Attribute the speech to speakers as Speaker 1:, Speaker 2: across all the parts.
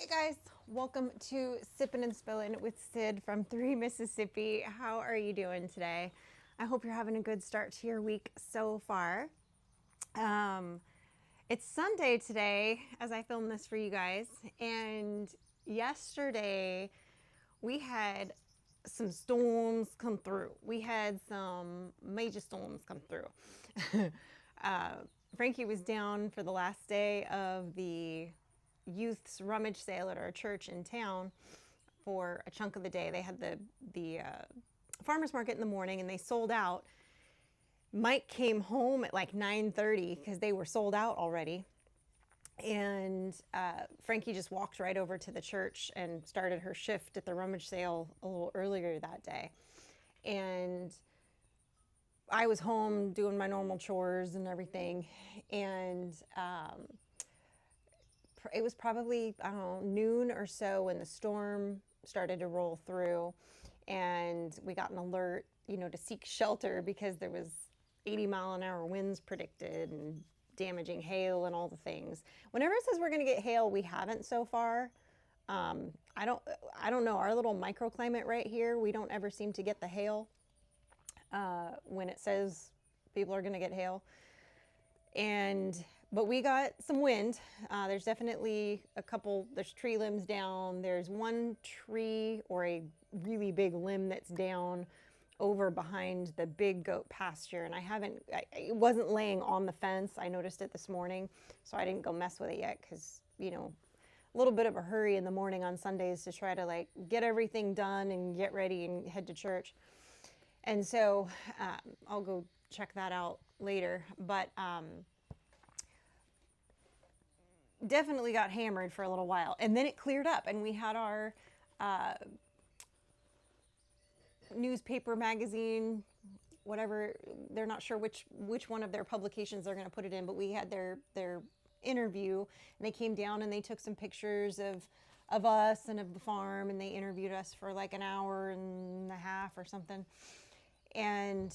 Speaker 1: Hey guys, welcome to Sippin' and Spillin' with Sid from 3 Mississippi. How are you doing today? I hope you're having a good start to your week so far. Um, it's Sunday today as I film this for you guys, and yesterday we had some storms come through. We had some major storms come through. uh, Frankie was down for the last day of the youth's rummage sale at our church in town for a chunk of the day. They had the farmers market in the morning, and they sold out. Mike came home at like 9:30 because they were sold out already. And Frankie just walked right over to the church and started her shift at the rummage sale a little earlier that day. And I was home doing my normal chores and everything. And it was probably, I don't know, noon or so when the storm started to roll through. And we got an alert, to seek shelter because there was 80-mile-an-hour winds predicted and damaging hail and all the things. Whenever it says we're going to get hail, we haven't so far. Um, I don't I don't know, our little microclimate right here, we don't ever seem to get the hail when it says people are going to get hail. But we got some wind. There's definitely there's tree limbs down. There's one tree or a really big limb that's down over behind the big goat pasture. And it wasn't laying on the fence. I noticed it this morning, so I didn't go mess with it yet because, a little bit of a hurry in the morning on Sundays to try to get everything done and get ready and head to church. And so I'll go check that out later. But definitely got hammered for a little while, and then it cleared up, and we had our newspaper, magazine, whatever. They're not sure which one of their publications they're going to put it in, but we had their interview, and they came down and they took some pictures of us and of the farm, and they interviewed us for like an hour and a half or something. And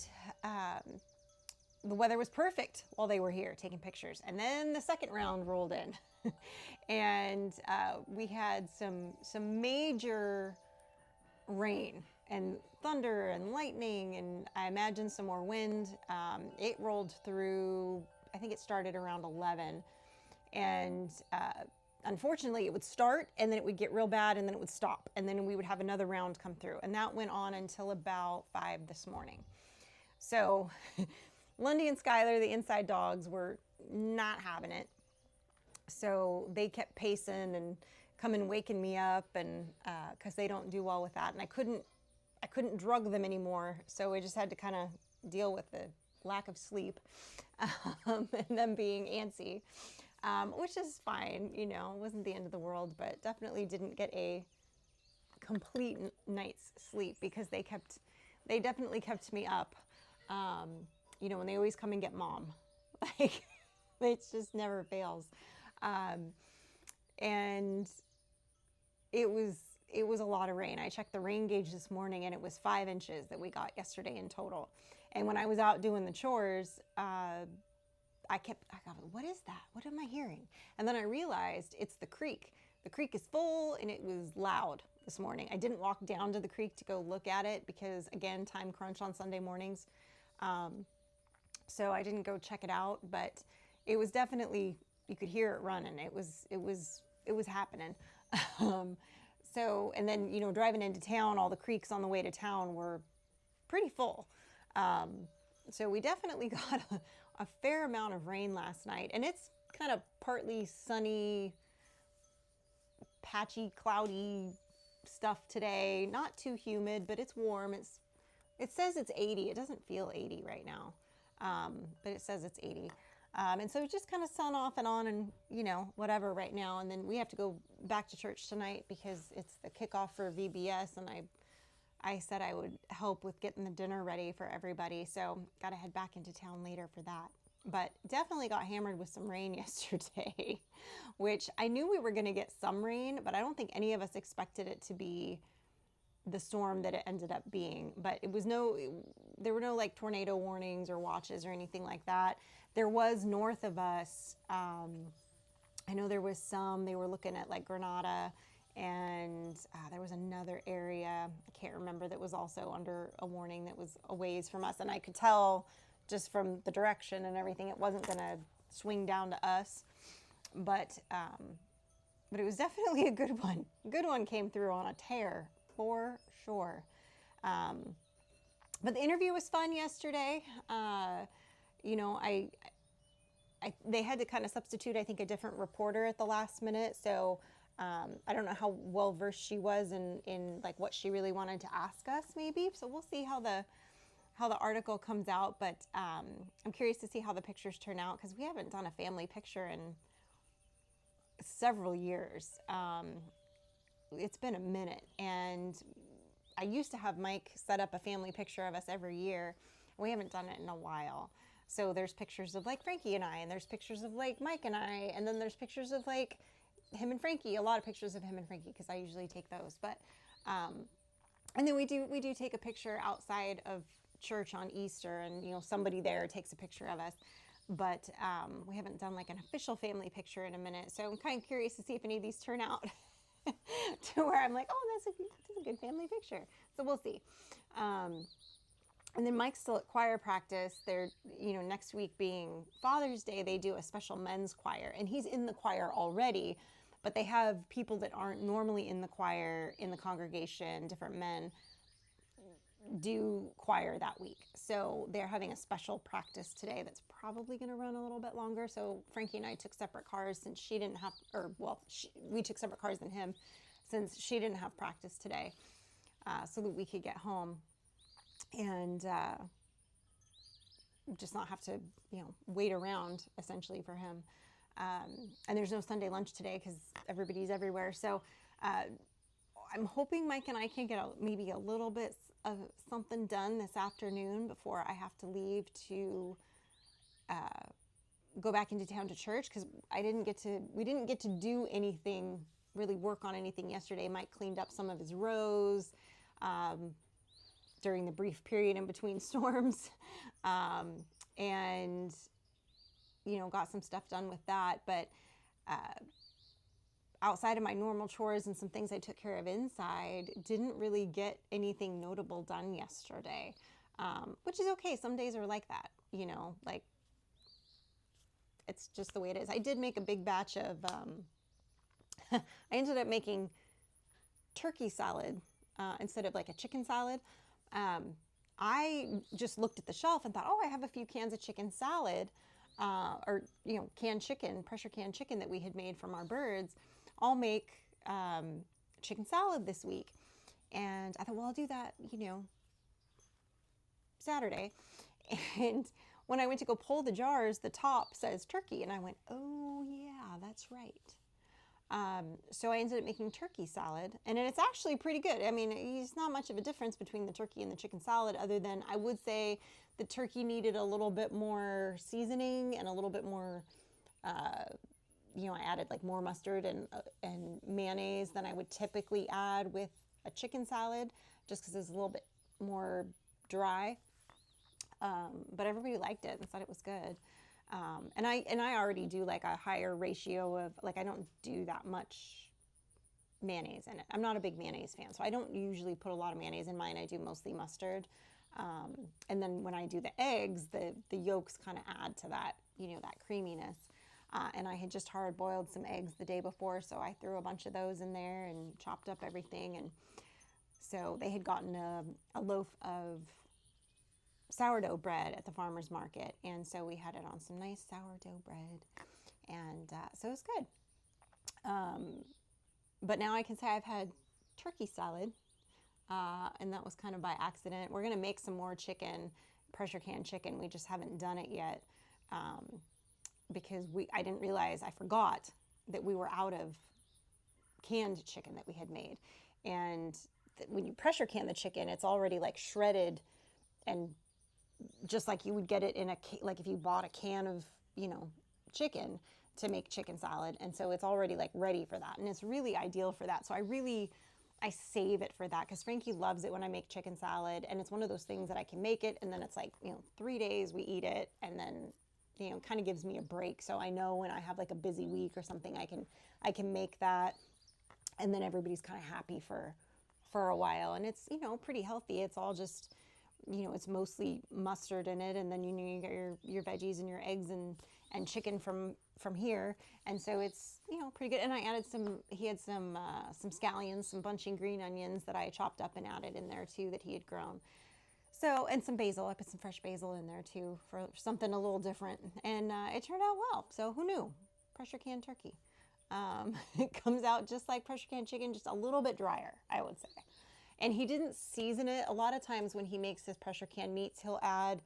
Speaker 1: the weather was perfect while they were here taking pictures. And then the second round rolled in. And we had some major rain and thunder and lightning, and I imagine some more wind. It rolled through, I think it started around 11. And unfortunately, it would start, and then it would get real bad, and then it would stop. And then we would have another round come through. And that went on until about 5 this morning. So Lundy and Skylar, the inside dogs, were not having it. So they kept pacing and coming waking me up, and because they don't do well with that. And I couldn't drug them anymore, so we just had to kind of deal with the lack of sleep and them being antsy, which is fine. It wasn't the end of the world, but definitely didn't get a complete night's sleep because they definitely kept me up. When they always come and get mom, like it just never fails. And it was a lot of rain. I checked the rain gauge this morning, and it was 5 inches that we got yesterday in total. And when I was out doing the chores, I thought, what is that? What am I hearing? And then I realized it's the creek. The creek is full, and it was loud this morning. I didn't walk down to the creek to go look at it because, again, time crunch on Sunday mornings. So I didn't go check it out, but it was definitely, you could hear it running. It was happening. And then, driving into town, all the creeks on the way to town were pretty full. So we definitely got a fair amount of rain last night, and it's kind of partly sunny, patchy, cloudy stuff today. Not too humid, but it's warm. It says it's 80. It doesn't feel 80 right now, but it says it's 80. And so just kind of sun off and on and, whatever right now. And then we have to go back to church tonight because it's the kickoff for VBS. And I said I would help with getting the dinner ready for everybody. So got to head back into town later for that. But definitely got hammered with some rain yesterday, which I knew we were going to get some rain, but I don't think any of us expected it to be the storm that it ended up being. But there were no like tornado warnings or watches or anything like that. There was north of us I know there was some, they were looking at like Granada, and there was another area, I can't remember, that was also under a warning that was a ways from us. And I could tell just from the direction and everything, it wasn't going to swing down to us. But it was definitely a good one. Good one came through on a tear for sure. But the interview was fun yesterday. You know, they had to kind of substitute, I think, a different reporter at the last minute. So I don't know how well versed she was in like what she really wanted to ask us, maybe. So we'll see how the article comes out. But I'm curious to see how the pictures turn out, because we haven't done a family picture in several years. It's been a minute, and I used to have Mike set up a family picture of us every year. We haven't done it in a while. So there's pictures of like Frankie and I, and there's pictures of like Mike and I, and then there's pictures of like him and Frankie. A lot of pictures of him and Frankie, because I usually take those. But and then we do take a picture outside of church on Easter, and you know, somebody there takes a picture of us. But we haven't done like an official family picture in a minute. So I'm kind of curious to see if any of these turn out to where I'm like, oh, that's a good family picture. So we'll see. And then Mike's still at choir practice. They're, you know, next week being Father's Day, they do a special men's choir, and he's in the choir already, but they have people that aren't normally in the choir in the congregation, different men, do choir that week. So they're having a special practice today that's probably going to run a little bit longer. So Frankie and I took separate cars since she didn't have, we took separate cars than him since she didn't have practice today, so that we could get home and just not have to, you know, wait around essentially for him. And there's no Sunday lunch today because everybody's everywhere. So I'm hoping Mike and I can get maybe a little bit of something done this afternoon before I have to leave to go back into town to church, because we didn't get to do anything, really work on anything yesterday. Mike cleaned up some of his rows during the brief period in between storms, and you know, got some stuff done with that. But outside of my normal chores and some things I took care of inside, didn't really get anything notable done yesterday, which is okay. Some days are like that, you know, like it's just the way it is. I did make a big batch of, I ended up making turkey salad instead of like a chicken salad. I just looked at the shelf and thought, oh, I have a few cans of chicken salad, or, you know, canned chicken, pressure canned chicken that we had made from our birds. I'll make chicken salad this week. And I thought, well, I'll do that, you know, Saturday. And when I went to go pull the jars, the top says turkey. And I went, oh, yeah, that's right. So I ended up making turkey salad, and it's actually pretty good. I mean, it's not much of a difference between the turkey and the chicken salad, other than I would say the turkey needed a little bit more seasoning and a little bit more, you know, I added like more mustard and mayonnaise than I would typically add with a chicken salad, just because it's a little bit more dry. But everybody liked it and said it was good. And I already do like a higher ratio of, like, I don't do that much mayonnaise in it. I'm not a big mayonnaise fan, so I don't usually put a lot of mayonnaise in mine. I do mostly mustard. And then when I do the eggs, the yolks kind of add to that, you know, that creaminess. And I had just hard boiled some eggs the day before, so I threw a bunch of those in there and chopped up everything. And so they had gotten a loaf of sourdough bread at the farmer's market, and so we had it on some nice sourdough bread, and so it was good. But now I can say I've had turkey salad, and that was kind of by accident. We're going to make some more chicken, pressure can chicken. We just haven't done it yet, because I didn't realize, I forgot that we were out of canned chicken that we had made. And when you pressure can the chicken, it's already like shredded, and just like you would get it in like if you bought a can of, you know, chicken to make chicken salad. And so it's already like ready for that. And it's really ideal for that. So I save it for that, because Frankie loves it when I make chicken salad. And it's one of those things that I can make it, and then it's like, you know, 3 days we eat it, and then you know, kind of gives me a break. So I know when I have like a busy week or something, I can make that, and then everybody's kind of happy for a while. And it's, you know, pretty healthy. It's all just, you know, it's mostly mustard in it, and then you know you got your veggies and your eggs and chicken from here, and so it's, you know, pretty good. And I added some, he had some scallions, some bunching green onions that I chopped up and added in there too that he had grown. So, and some basil. I put some fresh basil in there too for something a little different, and it turned out well. So who knew? Pressure can turkey. It comes out just like pressure can chicken, just a little bit drier, I would say. And he didn't season it. A lot of times when he makes his pressure can meats, he'll add,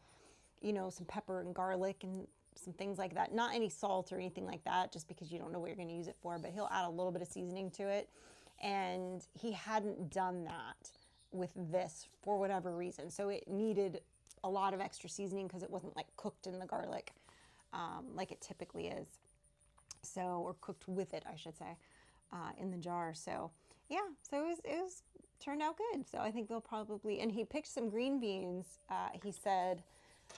Speaker 1: you know, some pepper and garlic and some things like that. Not any salt or anything like that, just because you don't know what you're going to use it for, but he'll add a little bit of seasoning to it. And he hadn't done that with this for whatever reason. So it needed a lot of extra seasoning because it wasn't like cooked in the garlic like it typically is. So, or cooked with it, I should say, in the jar. So yeah, so it was turned out good. So I think they'll probably, and he picked some green beans. He said,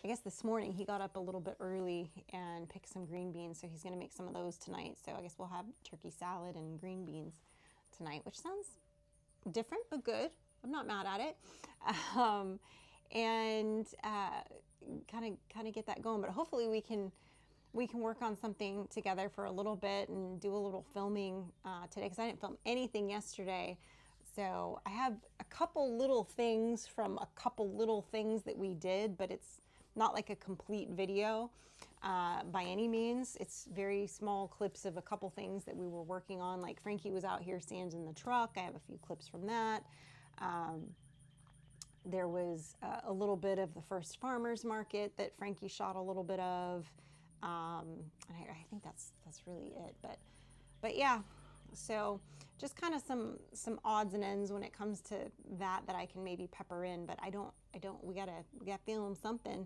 Speaker 1: I guess this morning he got up a little bit early and picked some green beans. So he's going to make some of those tonight. So I guess we'll have turkey salad and green beans tonight, which sounds different but good. I'm not mad at it. And kind of get that going. But hopefully we can work on something together for a little bit and do a little filming today, because I didn't film anything yesterday. So I have a couple little things from a couple little things that we did, but it's not like a complete video by any means. It's very small clips of a couple things that we were working on. Like Frankie was out here sanding the truck. I have a few clips from that. There was a little bit of the first farmers market that Frankie shot a little bit of. And I think that's really it. But yeah, so just kind of some odds and ends when it comes to that I can maybe pepper in. But I don't. We gotta film something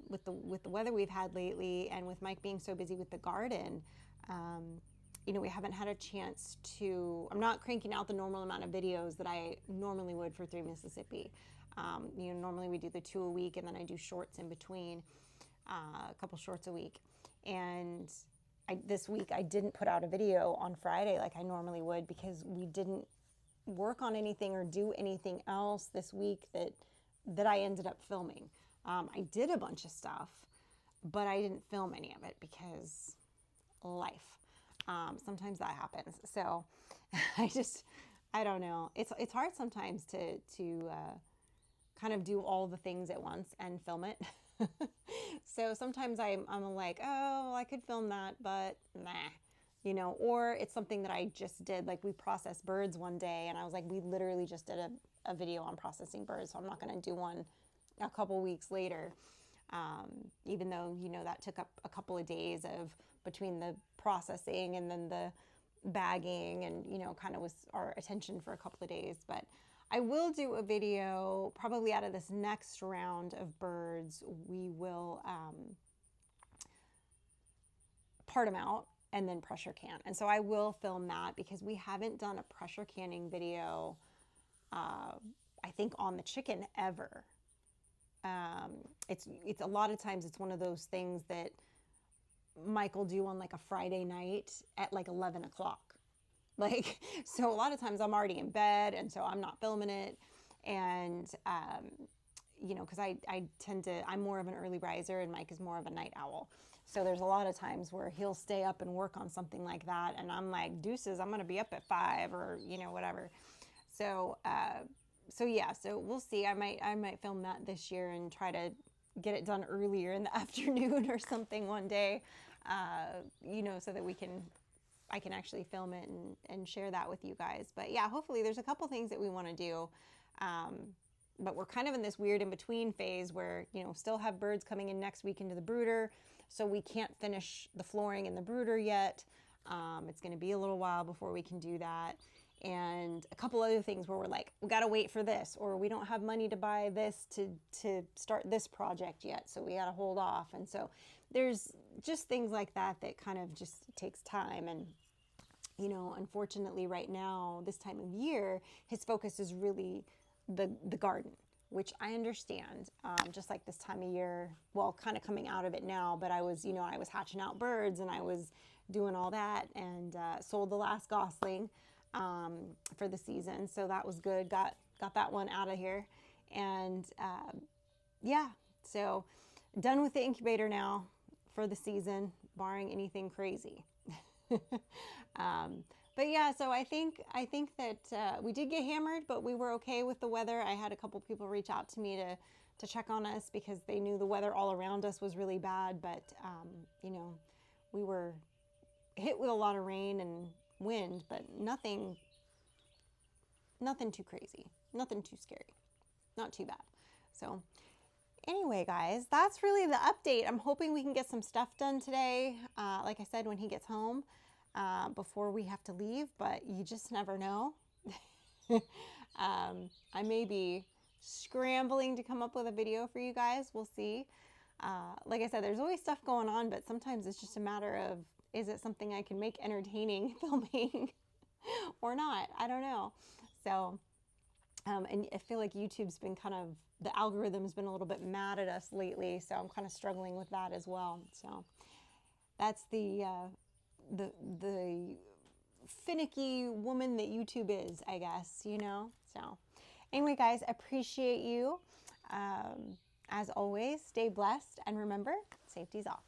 Speaker 1: with the weather we've had lately, and with Mike being so busy with the garden. You know, we haven't had a chance to, I'm not cranking out the normal amount of videos that I normally would for 3 Mississippi. You know, normally we do the 2 a week, and then I do shorts in between, a couple shorts a week. And this week I didn't put out a video on Friday like I normally would, because we didn't work on anything or do anything else this week that I ended up filming. I did a bunch of stuff, but I didn't film any of it because life. Sometimes that happens. So I don't know. It's hard sometimes to kind of do all the things at once and film it. So sometimes I'm like, oh, I could film that, but nah, you know, or it's something that I just did. Like we processed birds one day, and I was like, we literally just did a video on processing birds, so I'm not going to do one a couple weeks later. Even though, you know, that took up a couple of days of between the processing and then the bagging, and, you know, kind of was our attention for a couple of days. But I will do a video probably out of this next round of birds. We will part them out and then pressure can. And so I will film that, because we haven't done a pressure canning video, I think, on the chicken ever. It's a lot of times it's one of those things that Mike will do on like a Friday night at like 11 o'clock. Like, so a lot of times I'm already in bed, and so I'm not filming it. And, you know, because I tend to, I'm more of an early riser and Mike is more of a night owl. So there's a lot of times where he'll stay up and work on something like that, and I'm like, deuces, I'm going to be up at 5 or, you know, whatever. So, so yeah, so we'll see. I might film that this year and try to get it done earlier in the afternoon or something one day, you know, so that I can actually film it and share that with you guys. But yeah, hopefully there's a couple things that we want to do. But we're kind of in this weird in-between phase where, you know, still have birds coming in next week into the brooder. So we can't finish the flooring in the brooder yet. It's going to be a little while before we can do that. And a couple other things where we're like, we got to wait for this, or we don't have money to buy this to start this project yet, so we got to hold off. And so there's just things like that kind of just takes time. And, you know, unfortunately right now, this time of year, his focus is really the garden. which I understand, just like this time of year, well, kind of coming out of it now, but I was, I was hatching out birds and I was doing all that, and sold the last gosling for the season. So that was good. Got that one out of here. And yeah, so done with the incubator now for the season, barring anything crazy. But yeah, so I think that we did get hammered, but we were okay with the weather. I had a couple people reach out to me to check on us because they knew the weather all around us was really bad. But we were hit with a lot of rain and wind, but nothing too crazy, nothing too scary, not too bad. So anyway, guys, that's really the update. I'm hoping we can get some stuff done today, like I said, when he gets home, before we have to leave, but you just never know. I may be scrambling to come up with a video for you guys. We'll see. Like I said, there's always stuff going on, but sometimes it's just a matter of, is it something I can make entertaining filming or not? I don't know. So, and I feel like YouTube's been the algorithm's been a little bit mad at us lately, so I'm kind of struggling with that as well. So that's the finicky woman that YouTube is, I guess, So anyway, guys, appreciate you. As always, stay blessed, and remember, safety's off.